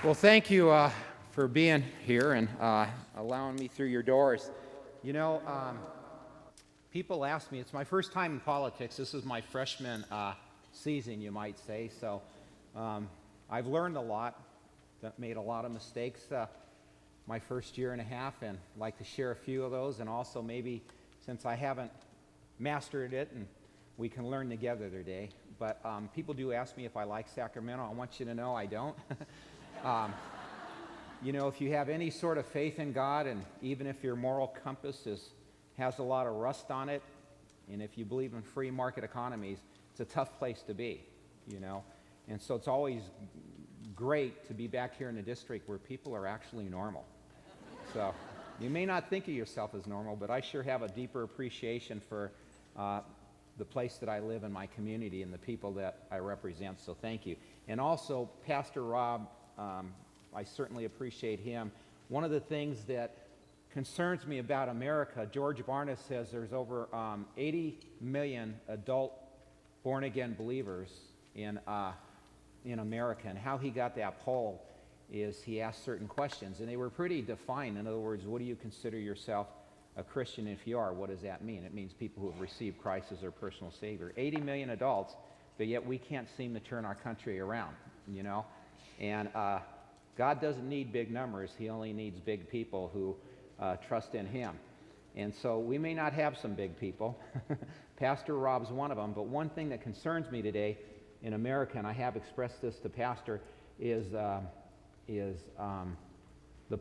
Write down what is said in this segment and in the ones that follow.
Well, thank you for being here and allowing me through your doors. You know, people ask me, it's my first time in politics. This is my freshman season, you might say. So I've learned a lot, made a lot of mistakes my first year and a half, and I'd like to share a few of those. And also maybe, since I haven't mastered it, and we can learn together today. But people do ask me if I like Sacramento. I want you to know I don't. You know, if you have any sort of faith in God, and even if your moral compass has a lot of rust on it, and if you believe in free market economies, it's a tough place to be, you know. And so it's always great to be back here in a district where people are actually normal. So you may not think of yourself as normal, but I sure have a deeper appreciation for the place that I live in, my community, and the people that I represent. So thank you. And also, Pastor Rob, I certainly appreciate him. One of the things that concerns me about America, George Barna says there's over 80 million adult born-again believers in America. And how he got that poll is he asked certain questions, and they were pretty defined. In other words, what do you consider yourself a Christian? If you are, what does that mean? It means people who have received Christ as their personal Savior. 80 million adults, but yet we can't seem to turn our country around, you know? And God doesn't need big numbers. He only needs big people who trust in Him. And so we may not have some big people. Pastor Rob's one of them. But one thing that concerns me today in America, and I have expressed this to Pastor, is the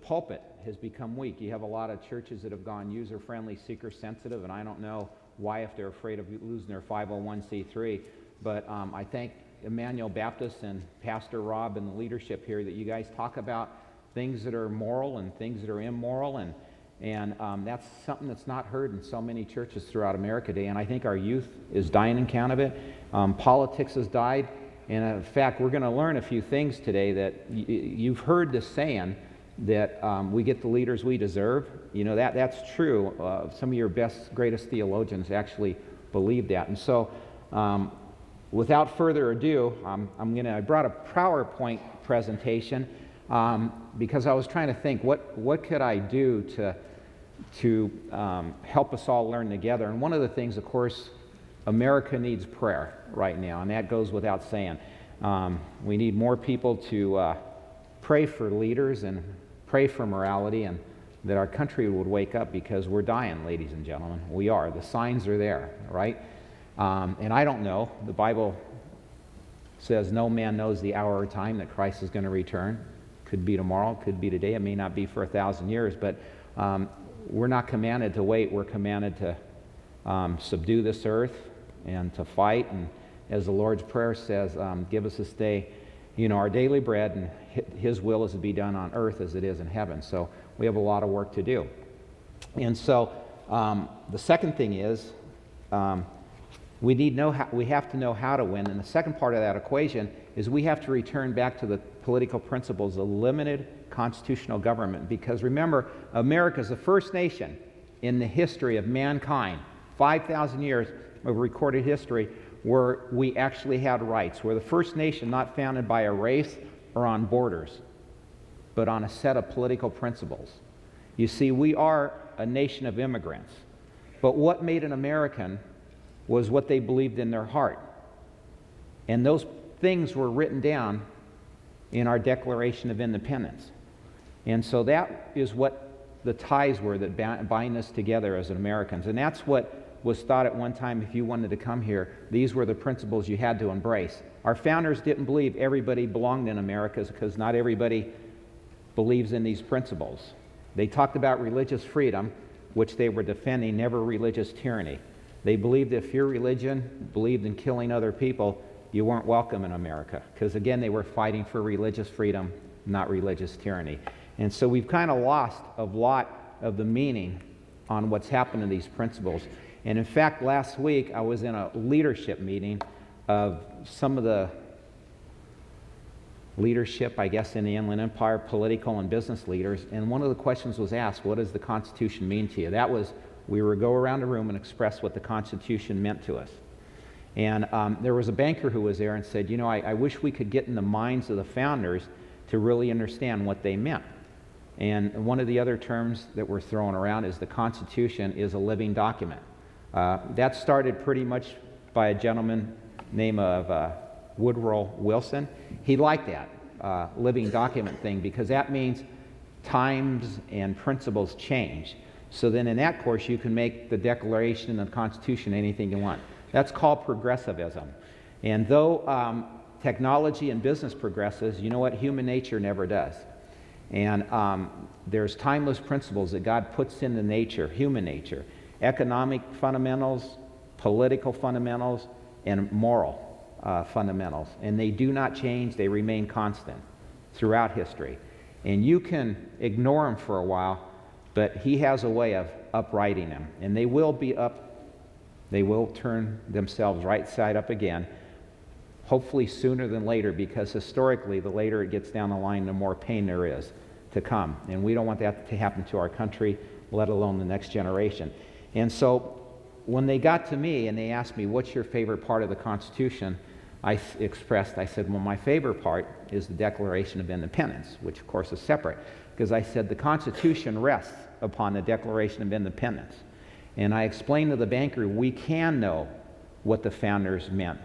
pulpit has become weak. You have a lot of churches that have gone user-friendly, seeker-sensitive, and I don't know why, if they're afraid of losing their 501c3. But I thank Emmanuel Baptist and Pastor Rob and the leadership here that you guys talk about things that are moral and things that are immoral, and that's something that's not heard in so many churches throughout America today. And I think our youth is dying on account of it. Politics has died, and in fact, we're going to learn a few things today that you've heard this saying that we get the leaders we deserve. You know, that's true. Some of your best, greatest theologians actually believe that. And so without further ado, I brought a PowerPoint presentation because I was trying to think what could I do to help us all learn together. And one of the things, of course, America needs prayer right now, and that goes without saying. We need more people to pray for leaders and pray for morality, and that our country would wake up, because we're dying, ladies and gentlemen. We are. The signs are there, right? And I don't know. The Bible says no man knows the hour or time that Christ is going to return. Could be tomorrow, could be today. It may not be for 1,000 years, but we're not commanded to wait. We're commanded to subdue this earth and to fight. And as the Lord's Prayer says, give us this day, our daily bread, and His will is to be done on earth as it is in heaven. So we have a lot of work to do. And so the second thing is, we have to know how to win. And the second part of that equation is we have to return back to the political principles of limited constitutional government. Because remember, America is the first nation in the history of mankind, 5,000 years of recorded history, where we actually had rights. We're the first nation not founded by a race or on borders, but on a set of political principles. You see, we are a nation of immigrants. But what made an American was what they believed in their heart. And those things were written down in our Declaration of Independence. And so that is what the ties were that bind us together as Americans. And that's what was thought at one time, if you wanted to come here, these were the principles you had to embrace. Our founders didn't believe everybody belonged in America, because not everybody believes in these principles. They talked about religious freedom, which they were defending, never religious tyranny. They believed if your religion believed in killing other people, you weren't welcome in America, because again, they were fighting for religious freedom, not religious tyranny. And so we've kind of lost a lot of the meaning on what's happened to these principles. And in fact, last week I was in a leadership meeting of some of the leadership, I guess, in the Inland Empire, political and business leaders, and one of the questions was asked, what does the Constitution mean to you? That was, we were to go around the room and express what the Constitution meant to us. And there was a banker who was there and said, I wish we could get in the minds of the founders to really understand what they meant. And one of the other terms that we're throwing around is the Constitution is a living document. That started pretty much by a gentleman named Woodrow Wilson. He liked that living document thing because that means times and principles change. So then in that course you can make the Declaration and the Constitution anything you want. That's called progressivism. And though technology and business progresses, you know what? Human nature never does. And there's timeless principles that God puts into nature, human nature, economic fundamentals, political fundamentals, and moral fundamentals. And they do not change, they remain constant throughout history. And you can ignore them for a while, but he has a way of uprighting them. And they will be up, they will turn themselves right side up again, hopefully sooner than later, because historically, the later it gets down the line, the more pain there is to come. And we don't want that to happen to our country, let alone the next generation. And so when they got to me and they asked me, what's your favorite part of the Constitution? I said, well, my favorite part is the Declaration of Independence, which of course is separate, because I said the Constitution rests upon the Declaration of Independence. And I explained to the banker, we can know what the founders meant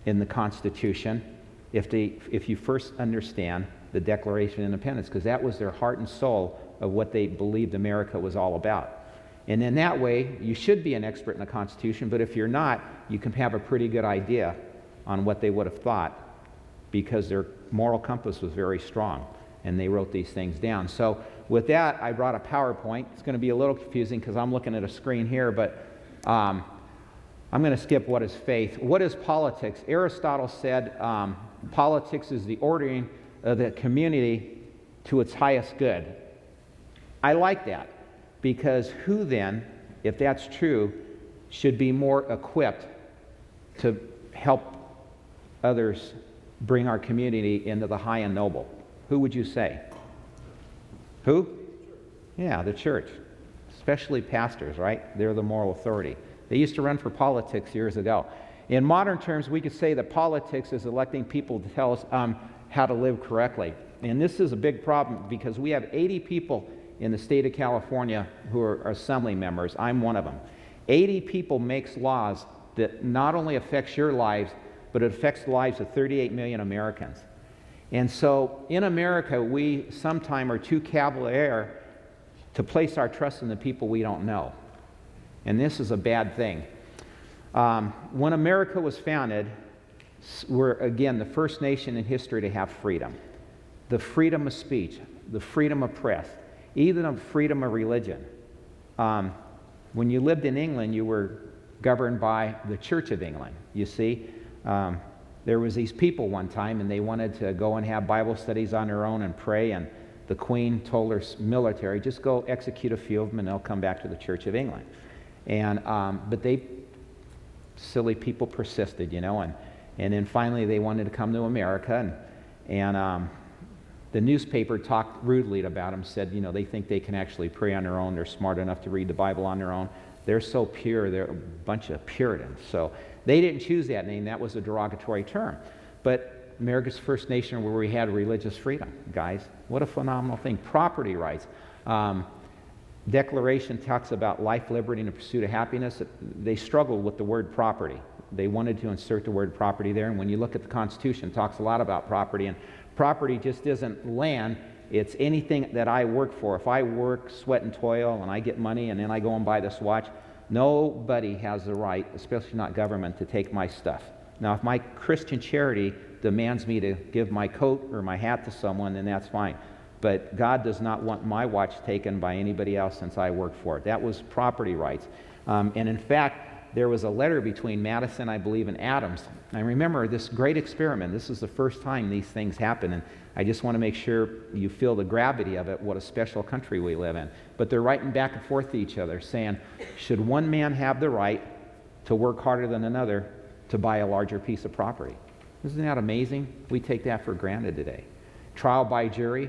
in the Constitution if you first understand the Declaration of Independence, because that was their heart and soul of what they believed America was all about. And in that way, you should be an expert in the Constitution, but if you're not, you can have a pretty good idea on what they would have thought, because their moral compass was very strong, and they wrote these things down. So with that, I brought a PowerPoint. It's going to be a little confusing because I'm looking at a screen here, but I'm going to skip what is faith. What is politics? Aristotle said politics is the ordering of the community to its highest good. I like that, because who then, if that's true, should be more equipped to help others bring our community into the high and noble? Who would you say? Who? Yeah, the church. Especially pastors, right? They're the moral authority. They used to run for politics years ago. In modern terms, we could say that politics is electing people to tell us how to live correctly. And this is a big problem because we have 80 people in the state of California who are assembly members. I'm one of them. 80 people makes laws that not only affects your lives, but it affects the lives of 38 million Americans. And so in America, we sometimes are too cavalier to place our trust in the people we don't know. And this is a bad thing. When America was founded, we're, again, the first nation in history to have freedom. The freedom of speech, the freedom of press, even the freedom of religion. When you lived in England, you were governed by the Church of England, you see. There was these people one time, and they wanted to go and have Bible studies on their own and pray, and the Queen told her military, just go execute a few of them and they'll come back to the Church of England. And but silly people persisted, you know, and then finally they wanted to come to America, and the newspaper talked rudely about them, said, you know, they think they can actually pray on their own, they're smart enough to read the Bible on their own, they're so pure, they're a bunch of Puritans. So they didn't choose that name, that was a derogatory term. But America's first nation where we had religious freedom, guys. What a phenomenal thing. Property rights. Declaration talks about life, liberty, and the pursuit of happiness. They struggled with the word property. They wanted to insert the word property there, and when you look at the Constitution, it talks a lot about property, and property just isn't land, it's anything that I work for. If I work, sweat and toil, and I get money, and then I go and buy this watch, nobody has the right, especially not government, to take my stuff. Now, if my Christian charity demands me to give my coat or my hat to someone, then that's fine. But God does not want my watch taken by anybody else since I work for it. That was property rights. And in fact, there was a letter between Madison, I believe, and Adams. I remember this great experiment. This is the first time these things happen, and I just want to make sure you feel the gravity of it, what a special country we live in. But they're writing back and forth to each other, saying, should one man have the right to work harder than another to buy a larger piece of property? Isn't that amazing? We take that for granted today. Trial by jury.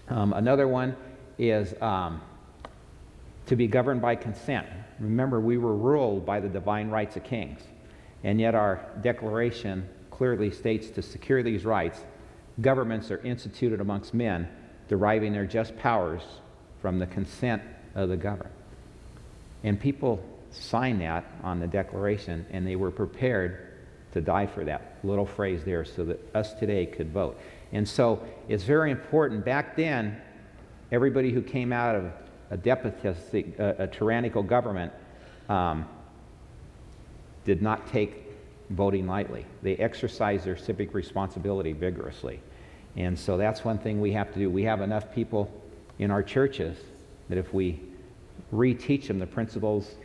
Another one is to be governed by consent. Remember, we were ruled by the divine rights of kings, and yet our Declaration clearly states to secure these rights, governments are instituted amongst men, deriving their just powers from the consent of the governed. And people signed that on the Declaration, and they were prepared to die for that little phrase there so that us today could vote. And so it's very important. Back then, everybody who came out of a despotistic, a tyrannical government did not take voting lightly. They exercised their civic responsibility vigorously. And so that's one thing we have to do. We have enough people in our churches that if we reteach them the principles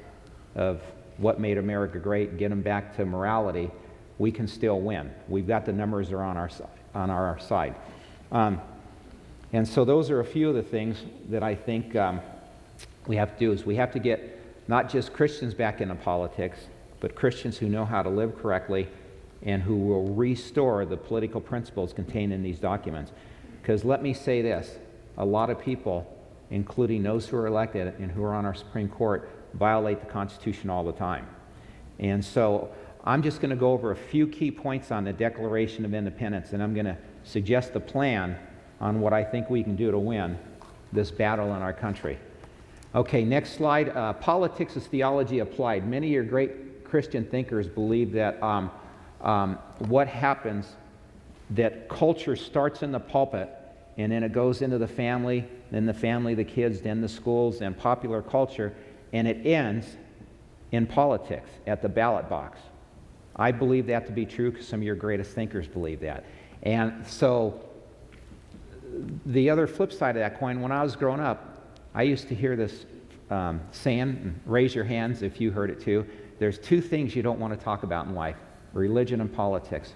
of what made America great, get them back to morality, we can still win. We've got the numbers are on our side. And so those are a few of the things that I think we have to do. Is we have to get not just Christians back into politics, but Christians who know how to live correctly and who will restore the political principles contained in these documents. Because let me say this, a lot of people, including those who are elected and who are on our Supreme Court, violate the Constitution all the time. And so I'm just going to go over a few key points on the Declaration of Independence, and I'm going to suggest a plan on what I think we can do to win this battle in our country. Okay, next slide. Politics is theology applied. Many of your great Christian thinkers believe that what happens, that culture starts in the pulpit, and then it goes into the family, then the family, the kids, then the schools, and popular culture, and it ends in politics at the ballot box. I believe that to be true because some of your greatest thinkers believe that. And so the other flip side of that coin, when I was growing up, I used to hear this saying, and raise your hands if you heard it too, there's two things you don't want to talk about in life, religion and politics.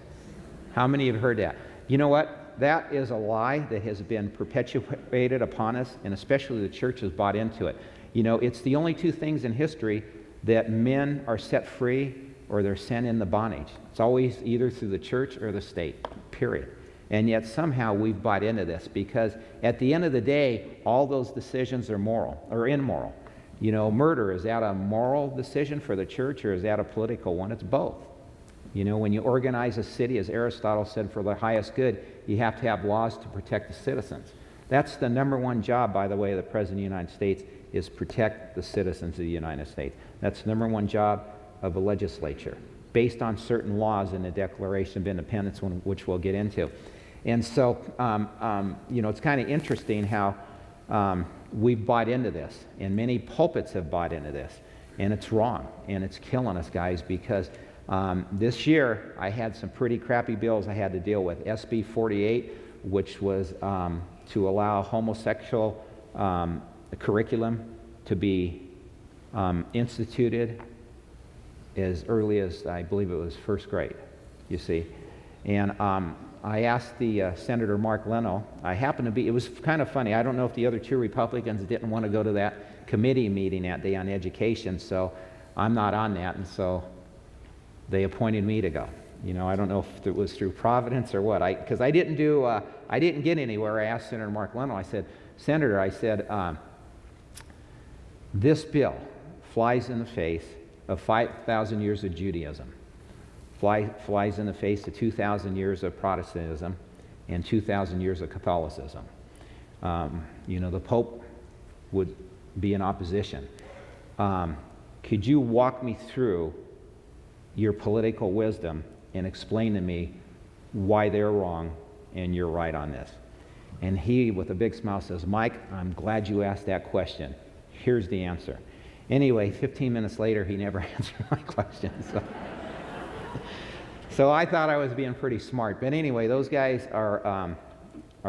How many have heard that? You know what? That is a lie that has been perpetuated upon us, and especially the church has bought into it. You know, it's the only two things in history that men are set free or they're sent into bondage. It's always either through the church or the state, period. And yet somehow we've bought into this because at the end of the day, all those decisions are moral or immoral. You know, murder, is that a moral decision for the church or is that a political one? It's both. You know, when you organize a city, as Aristotle said, for the highest good, you have to have laws to protect the citizens. That's the number one job, by the way, of the President of the United States, is protect the citizens of the United States. That's the number one job of a legislature, based on certain laws in the Declaration of Independence, which we'll get into. And so, you know, it's kind of interesting how we've bought into this, and many pulpits have bought into this, and it's wrong, and it's killing us, guys, because this year I had some pretty crappy bills I had to deal with. SB 48, which was to allow homosexual curriculum to be instituted as early as, I believe it was first grade, you see. And I asked the Senator Mark Leno, it was kind of funny, I don't know if the other two Republicans didn't want to go to that committee meeting that day on education, so I'm not on that, and so they appointed me to go. You know, I don't know if it was through Providence or what, because I didn't get anywhere. I asked Senator Mark Leno, I said, Senator, I said, this bill flies in the face of 5,000 years of Judaism, flies in the face of 2,000 years of Protestantism and 2,000 years of Catholicism. You know, the Pope would be in opposition. Could you walk me through your political wisdom and explain to me why they're wrong and you're right on this? And he, with a big smile, says, Mike, I'm glad you asked that question. Here's the answer. Anyway, 15 minutes later, he never answered my question. So I thought I was being pretty smart. But anyway, those guys are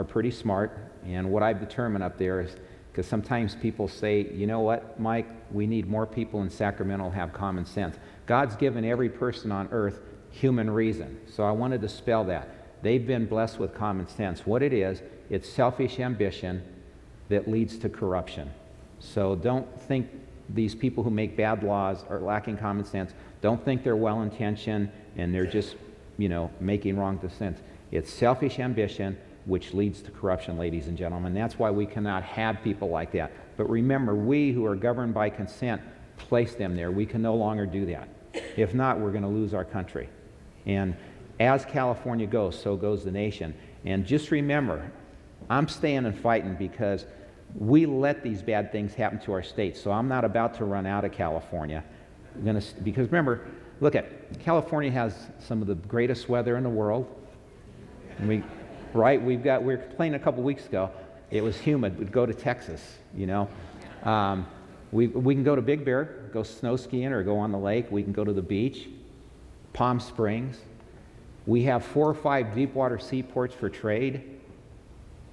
pretty smart. And what I've determined up there is, because sometimes people say, you know what, Mike, we need more people in Sacramento who have common sense. God's given every person on earth human reason. So I wanted to spell that. They've been blessed with common sense. What it is, it's selfish ambition that leads to corruption. So don't think these people who make bad laws are lacking common sense. Don't think they're well-intentioned and they're just, you know, making wrong decisions. It's selfish ambition which leads to corruption, ladies and gentlemen. That's why we cannot have people like that. But remember, we who are governed by consent place them there. We can no longer do that. If not, we're going to lose our country. And as California goes, so goes the nation. And just remember, I'm staying and fighting because we let these bad things happen to our state. So I'm not about to run out of California. Because remember, look at California has some of the greatest weather in the world. And we were complaining a couple weeks ago. It was humid. We'd go to Texas, you know. We can go to Big Bear, go snow skiing, or go on the lake. We can go to the beach, Palm Springs. We have 4 or 5 deep water seaports for trade.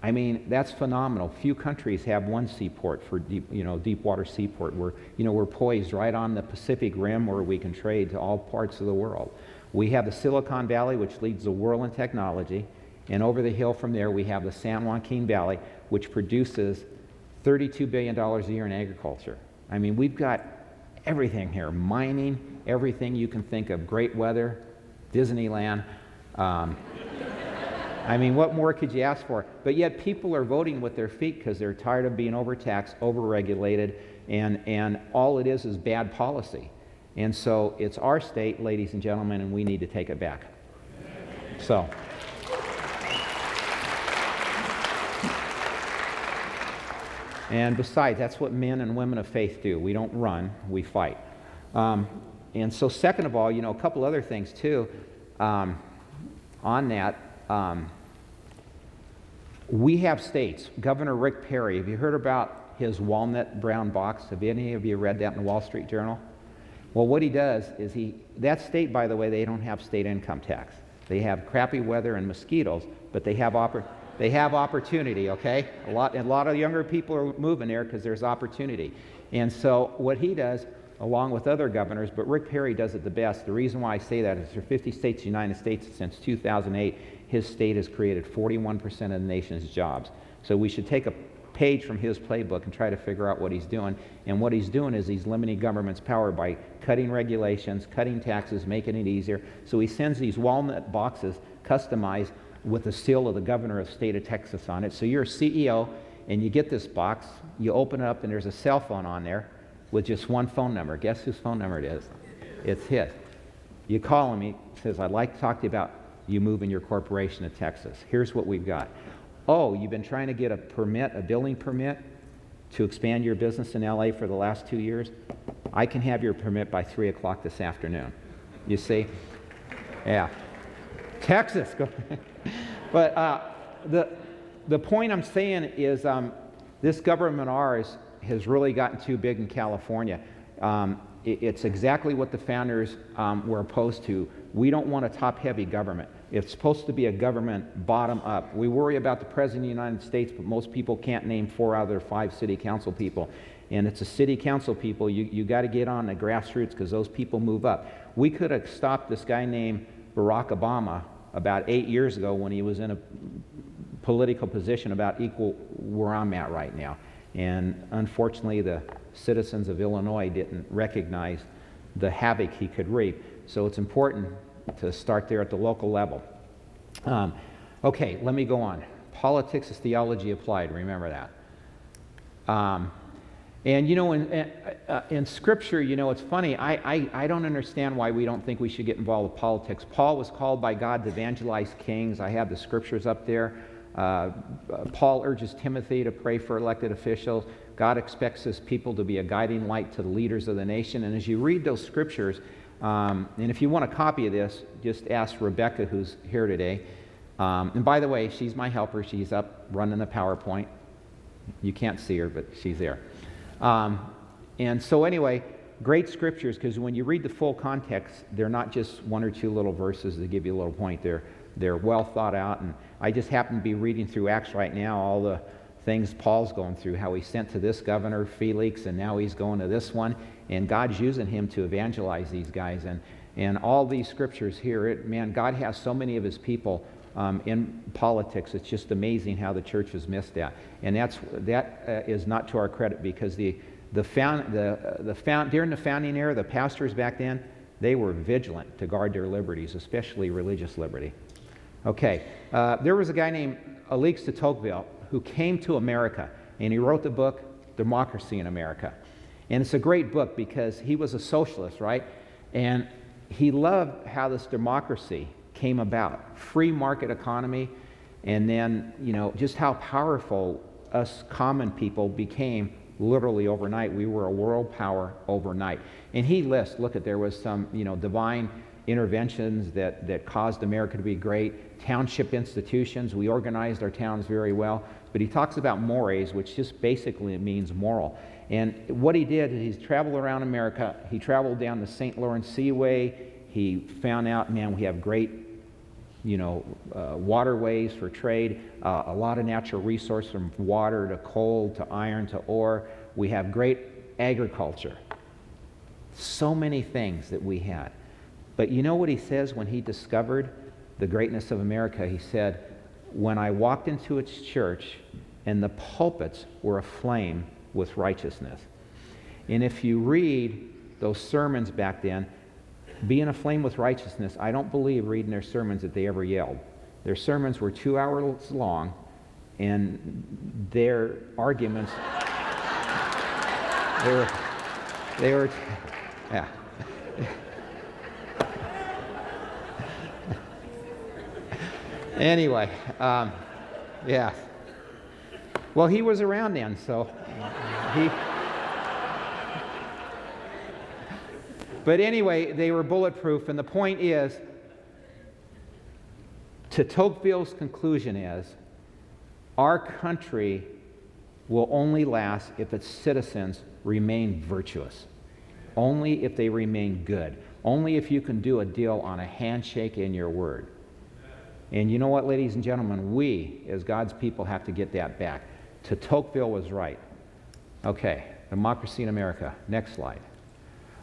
I mean, that's phenomenal. Few countries have one seaport for deep water seaport. We're poised right on the Pacific Rim where we can trade to all parts of the world. We have the Silicon Valley, which leads the world in technology, and over the hill from there we have the San Joaquin Valley, which produces $32 billion a year in agriculture. I mean, we've got everything here, mining, everything you can think of, great weather, Disneyland. I mean, what more could you ask for? But yet people are voting with their feet because they're tired of being overtaxed, overregulated, and all it is bad policy. And so it's our state, ladies and gentlemen, and we need to take it back. So. And besides, that's what men and women of faith do. We don't run, we fight. And so second of all, a couple other things too on that. We have states. Governor Rick Perry, have you heard about his walnut brown box? Have any of you read that in the Wall Street Journal? Well, what he does is that state, by the way, they don't have state income tax. They have crappy weather and mosquitoes, but they have opportunity, okay? A lot of younger people are moving there because there's opportunity. And so what he does, along with other governors, but Rick Perry does it the best. The reason why I say that is there are 50 states in the United States since 2008. His state has created 41% of the nation's jobs. So we should take a page from his playbook and try to figure out what he's doing. And what he's doing is he's limiting government's power by cutting regulations, cutting taxes, making it easier. So he sends these walnut boxes customized with the seal of the governor of the state of Texas on it. So you're a CEO and you get this box, you open it up and there's a cell phone on there with just one phone number. Guess whose phone number it is? It's his. You call him, he says, I'd like to talk to you about you moving your corporation to Texas. Here's what we've got. Oh, you've been trying to get a building permit to expand your business in LA for the last 2 years? I can have your permit by 3 o'clock this afternoon. You see? Yeah. Texas. But the point I'm saying is this government ours has really gotten too big in California. It's exactly what the founders were opposed to. We don't want a top-heavy government. It's supposed to be a government bottom-up. We worry about the President of the United States, but most people can't name 4 out of their 5 city council people. And it's the city council people, you got to get on the grassroots because those people move up. We could have stopped this guy named Barack Obama about 8 years ago when he was in a political position about equal where I'm at right now. And unfortunately, the citizens of Illinois didn't recognize the havoc he could reap. So it's important to start there at the local level. Okay, let me go on. Politics is theology applied, remember that. And in Scripture, it's funny, I don't understand why we don't think we should get involved with politics. Paul was called by God to evangelize kings. I have the Scriptures up there. Paul urges Timothy to pray for elected officials. God expects his people to be a guiding light to the leaders of the nation. And as you read those Scriptures, and if you want a copy of this, just ask Rebecca, who's here today. And by the way, she's my helper. She's up running the PowerPoint. You can't see her, but she's there. And so anyway, great Scriptures, because when you read the full context, they're not just 1 or 2 little verses that give you a little point. They're well thought out. And I just happen to be reading through Acts right now, all the things Paul's going through, how he sent to this governor, Felix, and now he's going to this one. And God's using him to evangelize these guys. And all these Scriptures here, God has so many of his people in politics. It's just amazing how the church has missed that. And that is not to our credit, because during the founding era, the pastors back then, they were vigilant to guard their liberties, especially religious liberty. Okay, there was a guy named Alix de Tocqueville who came to America, and he wrote the book Democracy in America. And it's a great book because he was a socialist, right? And he loved how this democracy came about. Free market economy. And then, just how powerful us common people became literally overnight. We were a world power overnight. And he lists, there was some, divine interventions that caused America to be great. Township institutions, we organized our towns very well. But he talks about mores, which just basically means moral. And what he did is he's traveled around America. He traveled down the St. Lawrence Seaway. He found out, man, we have great, waterways for trade, a lot of natural resources from water to coal to iron to ore. We have great agriculture. So many things that we had. But you know what he says when he discovered the greatness of America? He said, when I walked into its church and the pulpits were aflame with righteousness. And if you read those sermons back then, being aflame with righteousness, I don't believe reading their sermons that they ever yelled. Their sermons were 2 hours long, and their arguments, they were, yeah. Anyway, yeah. Well, he was around then, so he... But anyway, they were bulletproof, and the point is, to Tocqueville's conclusion is, our country will only last if its citizens remain virtuous. Only if they remain good. Only if you can do a deal on a handshake and your word. And you know what, ladies and gentlemen, we, as God's people, have to get that back. Tocqueville was right. Okay, democracy in America. Next slide.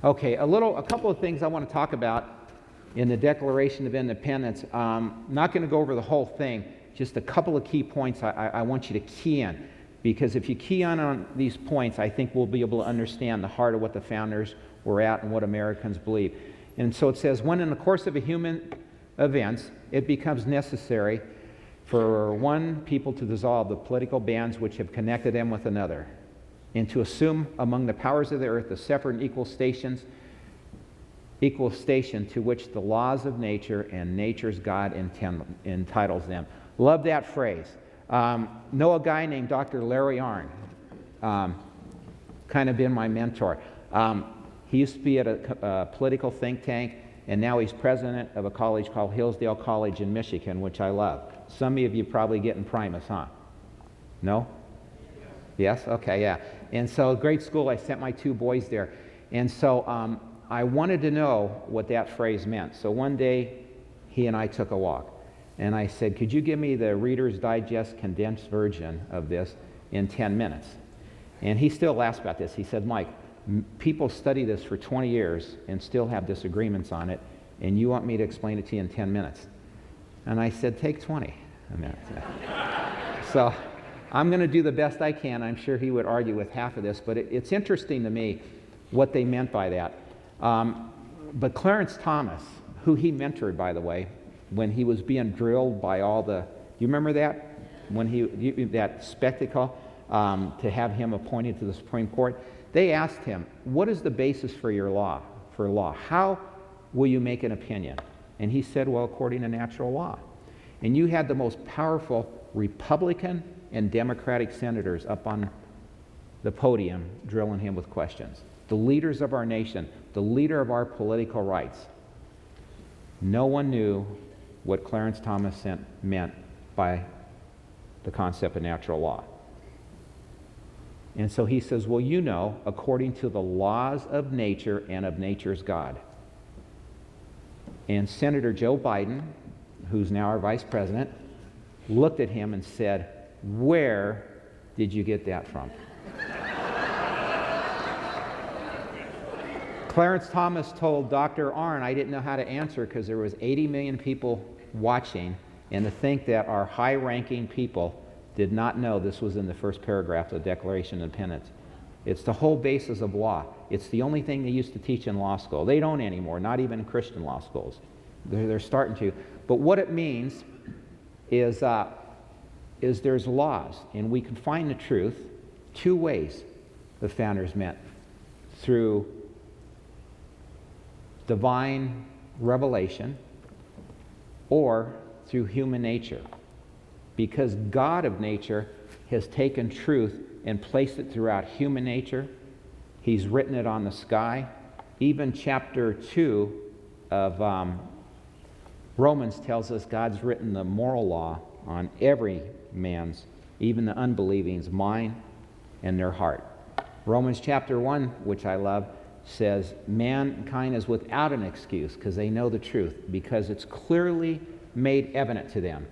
Okay, a couple of things I want to talk about in the Declaration of Independence. Not going to go over the whole thing, just a couple of key points I want you to key in. Because if you key on these points, I think we'll be able to understand the heart of what the founders were at and what Americans believe. And so it says, when in the course of a human events, it becomes necessary for one people to dissolve the political bands which have connected them with another, and to assume among the powers of the earth the separate and equal station to which the laws of nature and nature's God entitles them. Love that phrase. Know a guy named Dr. Larry Arnn, kind of been my mentor. He used to be at a political think tank, and now he's president of a college called Hillsdale College in Michigan, which I love. Some of you probably getting Primus, huh? No? Yes? Okay, yeah. And so, great school. I sent my 2 boys there. And so I wanted to know what that phrase meant. So one day, he and I took a walk. And I said, could you give me the Reader's Digest condensed version of this in 10 minutes? And he still laughs about this. He said, Mike, people study this for 20 years and still have disagreements on it, and you want me to explain it to you in 10 minutes? And I said, take 20 minutes. So I'm going to do the best I can. I'm sure he would argue with half of this, but it's interesting to me what they meant by that. But Clarence Thomas, who he mentored, by the way, when he was being drilled by all the... Do you remember that? That spectacle, to have him appointed to the Supreme Court? They asked him, what is the basis for your law? How will you make an opinion? And he said, well, according to natural law. And you had the most powerful Republican and Democratic senators up on the podium drilling him with questions. The leaders of our nation, the leader of our political rights. No one knew what Clarence Thomas meant by the concept of natural law. And so he says, well, you know, according to the laws of nature and of nature's God. And Senator Joe Biden, who's now our vice president, looked at him and said, where did you get that from? Clarence Thomas told Dr. Arnn, I didn't know how to answer because there was 80 million people watching, and to think that our high-ranking people did not know this was in the first paragraph of the Declaration of Independence. It's the whole basis of law. It's the only thing they used to teach in law school. They don't anymore, not even in Christian law schools. They're starting to. But what it means is there's laws, and we can find the truth 2 ways the founders meant. Through divine revelation or through human nature. because God of nature has taken truth and placed it throughout human nature. He's written it on the sky. Even chapter 2 of Romans tells us God's written the moral law on every man's, even the unbelieving's, mind and their heart. Romans chapter 1, which I love, says mankind is without an excuse because they know the truth, because it's clearly made evident to them.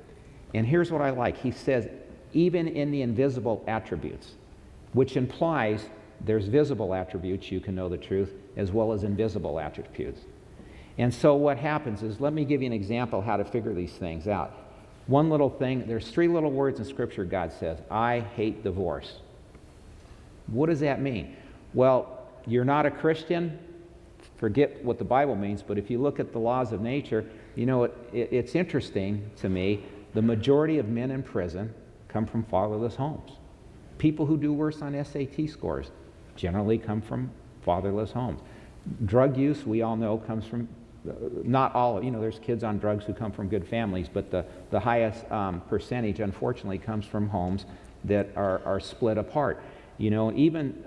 And here's what I like. He says, even in the invisible attributes, which implies there's visible attributes you can know the truth, as well as invisible attributes. And so what happens is, let me give you an example how to figure these things out. One little thing, there's 3 little words in Scripture God says, I hate divorce. What does that mean? Well, you're not a Christian, forget what the Bible means, but if you look at the laws of nature, you know, it's interesting to me, the majority of men in prison come from fatherless homes. People who do worse on SAT scores generally come from fatherless homes. Drug use, we all know, comes from, not all, you know, there's kids on drugs who come from good families, but the highest percentage, unfortunately, comes from homes that are split apart. You know, even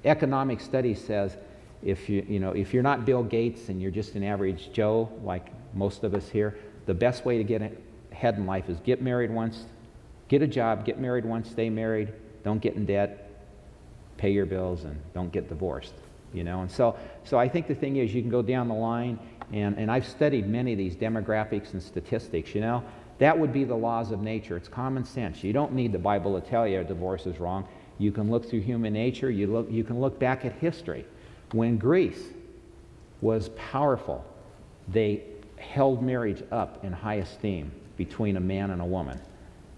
economic study says if you're not Bill Gates and you're just an average Joe, like most of us here, the best way to get ahead in life is get married once, get a job, get married once, stay married, don't get in debt, pay your bills, and don't get divorced. You know, and so I think the thing is, you can go down the line, and I've studied many of these demographics and statistics. You know, that would be the laws of nature. It's common sense. You don't need the Bible to tell you divorce is wrong. You can look through human nature. You can look back at history. When Greece was powerful, they held marriage up in high esteem between a man and a woman.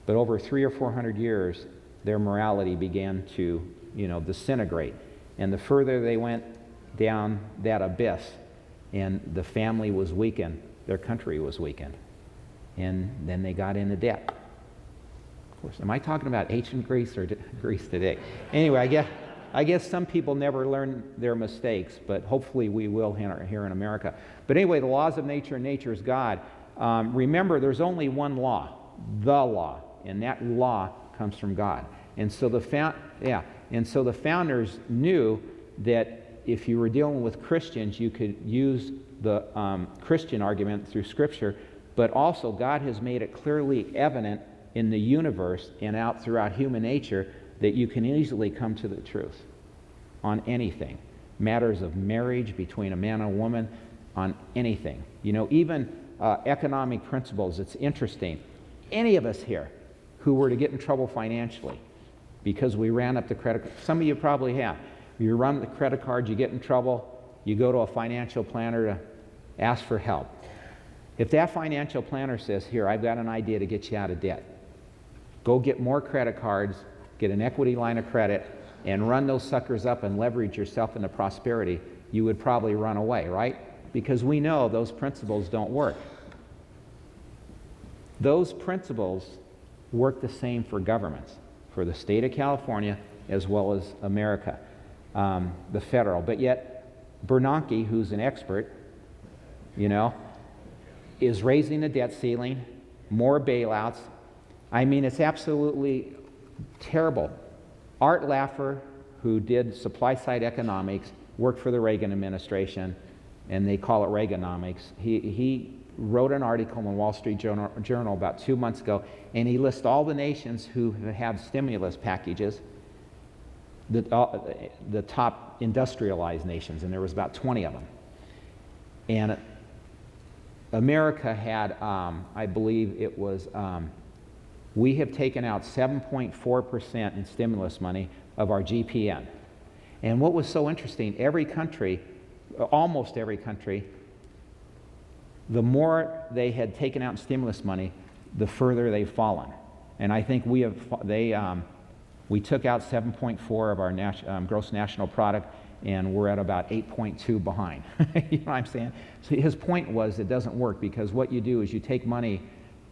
But over 300 or 400 years, their morality began to, disintegrate. And the further they went down that abyss, and the family was weakened, their country was weakened. And then they got into debt. Of course, am I talking about ancient Greece or Greece today? Anyway, I guess some people never learn their mistakes, but hopefully we will here in America. But anyway, the laws of nature, and nature is God. Remember, there's only one law, the law, and that law comes from God. And so the founders knew that if you were dealing with Christians, you could use the Christian argument through Scripture, but also God has made it clearly evident in the universe and out throughout human nature that you can easily come to the truth on anything. Matters of marriage between a man and a woman, on anything. Even economic principles. It's interesting. Any of us here who were to get in trouble financially because we ran up the credit card, some of you probably have. You run the credit card, you get in trouble, you go to a financial planner to ask for help. If that financial planner says, here, I've got an idea to get you out of debt, go get more credit cards, get an equity line of credit, and run those suckers up and leverage yourself into prosperity, you would probably run away, right? Because we know those principles don't work. Those principles work the same for governments, for the state of California as well as America, the federal. But yet, Bernanke, who's an expert, is raising the debt ceiling, more bailouts. I mean, it's absolutely terrible. Art Laffer, who did supply-side economics, worked for the Reagan administration, and they call it Reaganomics. He wrote an article in Wall Street Journal about 2 months ago, and he lists all the nations who have stimulus packages, the top industrialized nations, and there was about 20 of them. And America had, I believe it was, we have taken out 7.4% in stimulus money of our GPN. And what was so interesting, every country, almost every country, the more they had taken out in stimulus money, the further they've fallen. And I think we took out 7.4 of our gross national product, and we're at about 8.2 behind. You know what I'm saying? So his point was it doesn't work, because what you do is you take money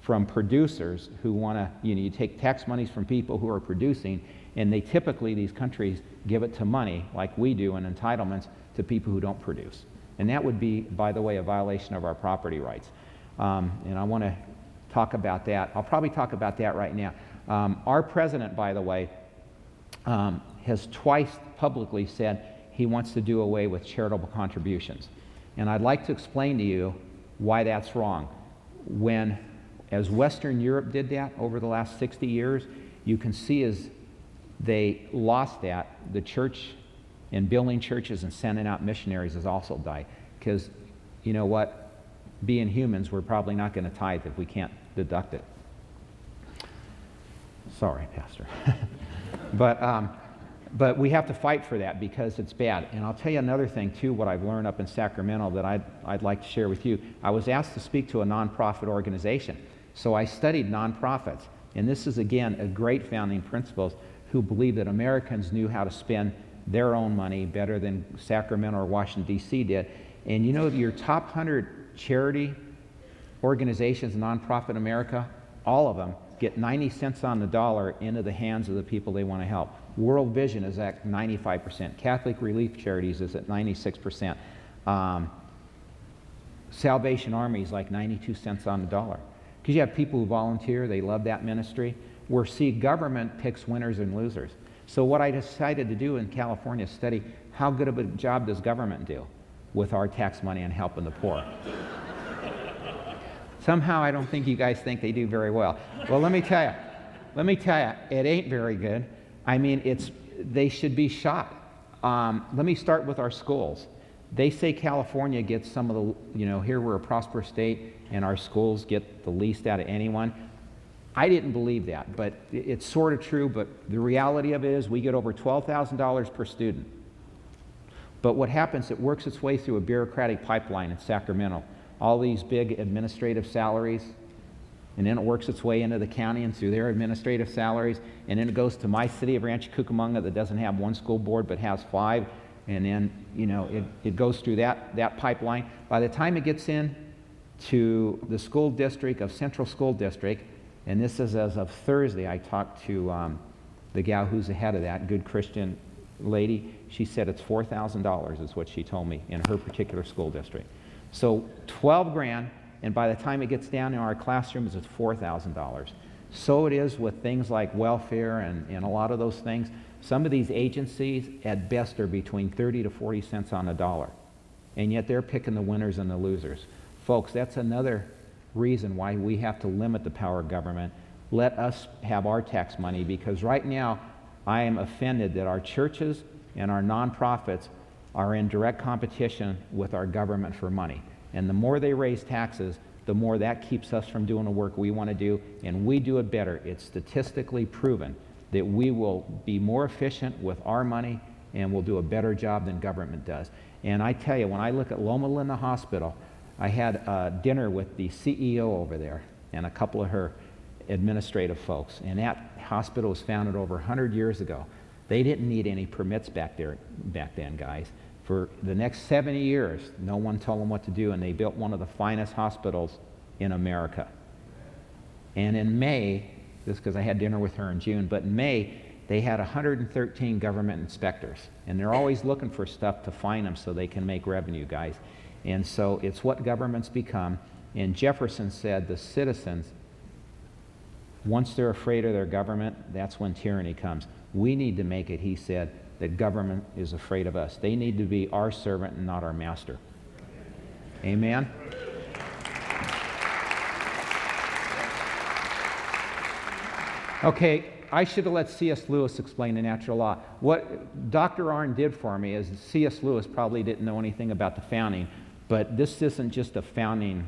from producers who want to, you take tax monies from people who are producing, and they typically, these countries, give it to money, like we do in entitlements, to people who don't produce. And that would be, by the way, a violation of our property rights. And I want to talk about that. I'll probably talk about that right now. Our president, by the way, has twice publicly said he wants to do away with charitable contributions. And I'd like to explain to you why that's wrong. As Western Europe did that over the last 60 years, you can see as they lost that, the church and building churches and sending out missionaries has also died. Because, you know what? Being humans, we're probably not going to tithe if we can't deduct it. Sorry, Pastor. But we have to fight for that because it's bad. And I'll tell you another thing, too, what I've learned up in Sacramento that I'd like to share with you. I was asked to speak to a nonprofit organization. So I studied nonprofits. And this is, again, a great founding principles who believe that Americans knew how to spend their own money better than Sacramento or Washington, D.C. did. And you know, your top 100 charity organizations, nonprofit in America, all of them get 90 cents on the dollar into the hands of the people they want to help. World Vision is at 95%. Catholic Relief Charities is at 96%. Salvation Army is like 92 cents on the dollar. Because you have people who volunteer, they love that ministry. Government picks winners and losers. So what I decided to do in California is study how good of a job does government do with our tax money and helping the poor. Somehow I don't think you guys think they do very well. Well, let me tell you, it ain't very good. I mean, they should be shot. Let me start with our schools. They say California gets some of the, here we're a prosperous state and our schools get the least out of anyone. I didn't believe that, but it's sort of true, but the reality of it is we get over $12,000 per student. But what happens, it works its way through a bureaucratic pipeline in Sacramento. All these big administrative salaries, and then it works its way into the county and through their administrative salaries, and then it goes to my city of Rancho Cucamonga that doesn't have one school board but has 5, and then, it goes through that pipeline. By the time it gets in to the school district of Central School District, and this is as of Thursday, I talked to the gal who's the head of that, good Christian lady. She said it's $4,000 is what she told me in her particular school district. So 12 grand, and by the time it gets down in our classrooms, it's $4,000. So it is with things like welfare and a lot of those things. Some of these agencies, at best, are between 30 to 40 cents on the dollar. And yet they're picking the winners and the losers. Folks, that's another reason why we have to limit the power of government. Let us have our tax money, because right now I am offended that our churches and our nonprofits are in direct competition with our government for money. And the more they raise taxes, the more that keeps us from doing the work we want to do, and we do it better. It's statistically proven that we will be more efficient with our money and we'll do a better job than government does. And I tell you, when I look at Loma Linda Hospital, I had dinner with the CEO over there and a couple of her administrative folks, and that hospital was founded over 100 years ago. They didn't need any permits back then, guys. For the next 70 years, no one told them what to do, and they built one of the finest hospitals in America. And in May, this because I had dinner with her in June, but in May, they had 113 government inspectors, and they're always looking for stuff to find them so they can make revenue, guys. And so it's what governments become. And Jefferson said the citizens, once they're afraid of their government, that's when tyranny comes. We need to make it, he said, that government is afraid of us. They need to be our servant and not our master. Amen? Okay, I should have let C.S. Lewis explain the natural law. What Dr. Arnn did for me is C.S. Lewis probably didn't know anything about the founding, but this isn't just a founding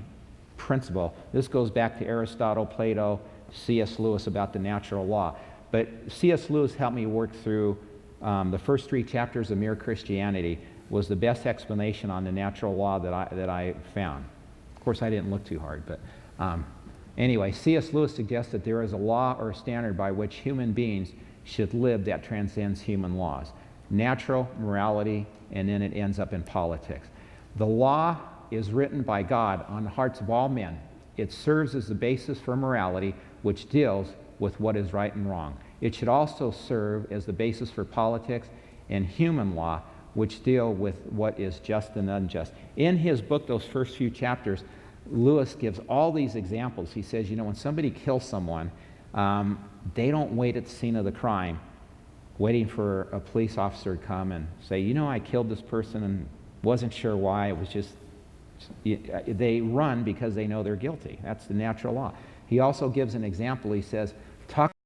principle. This goes back to Aristotle, Plato, C.S. Lewis about the natural law. But C.S. Lewis helped me work through the first 3 chapters of Mere Christianity was the best explanation on the natural law that I found. Of course, I didn't look too hard, but anyway, C.S. Lewis suggests that there is a law or a standard by which human beings should live that transcends human laws. Natural, morality, and then it ends up in politics. The law is written by God on the hearts of all men. It serves as the basis for morality, which deals with what is right and wrong. It should also serve as the basis for politics and human law, which deal with what is just and unjust. In his book, those first few chapters, Lewis gives all these examples. He says, you know, when somebody kills someone, they don't wait at the scene of the crime, waiting for a police officer to come and say, you know, I killed this person and wasn't sure why. It was just, they run because they know they're guilty. That's the natural law. He also gives an example. He says, talk